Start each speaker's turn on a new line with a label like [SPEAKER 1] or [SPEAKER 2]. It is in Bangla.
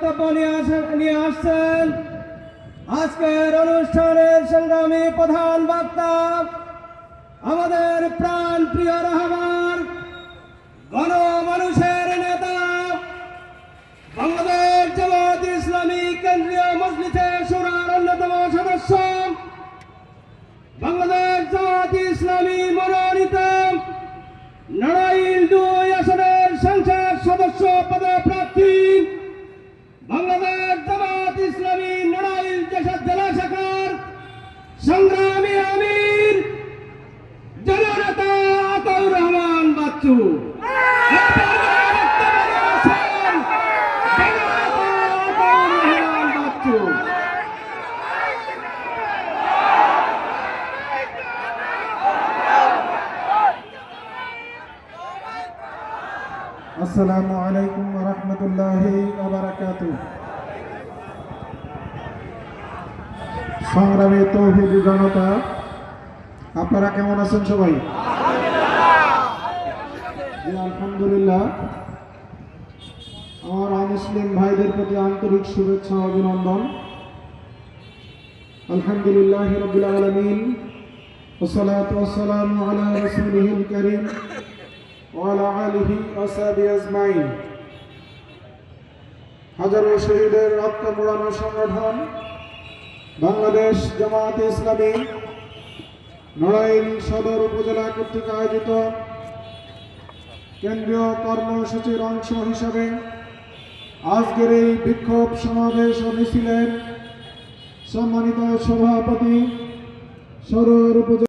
[SPEAKER 1] বক্তব্য নিয়ে আসছেন আজকের অনুষ্ঠানের সংগ্রামী প্রধান বক্তা আমাদের প্রাণ প্রিয় রাহবার গণমানুষের নেতা বাংলাদেশ জামাত ইসলামী কেন্দ্রীয় মজলিসে শুরার অন্যতম সদস্য বাংলাদেশ জামাত ইসলামী মনোনীত নড়াইল 2 আসনের সংসদ সদস্য পদপ্রার্থী বাংলাদেশ জামাত ইসলামী নড়াইল জেলা শাখার সংগ্রামী আমির জননেতা আতাউর রহমান বাচ্চু।
[SPEAKER 2] আসসালামু আলাইকুম ওয়া রাহমাতুল্লাহি ওয়া বারাকাতুহু। সংগ্রামী তৌহিদি জনতা, আপনারা কেমন আছেন সবাই? আলহামদুলিল্লাহ। আমার মুসলিম ভাইদের প্রতি আন্তরিক শুভেচ্ছা ও অভিনন্দন। আলহামদুলিল্লাহ রাব্বিল আলামিন ওয়া সালাতু ওয়া সালামু আলা রাসূলিহিল কারীম ওয়ালা আলিহি ওয়াসাহবিহি আজমাইন। হাজারো শহীদের রক্ত মোড়ানো সংগঠন বাংলাদেশ জামাত ইসলামী নড়াইল সদর উপজেলা কর্তৃক আয়োজিত কেন্দ্রীয় কর্মসূচির অংশ হিসাবে আজকের এই বিক্ষোভ সমাবেশ ও মিছিলের সম্মানিত সভাপতি সদর উপজেলা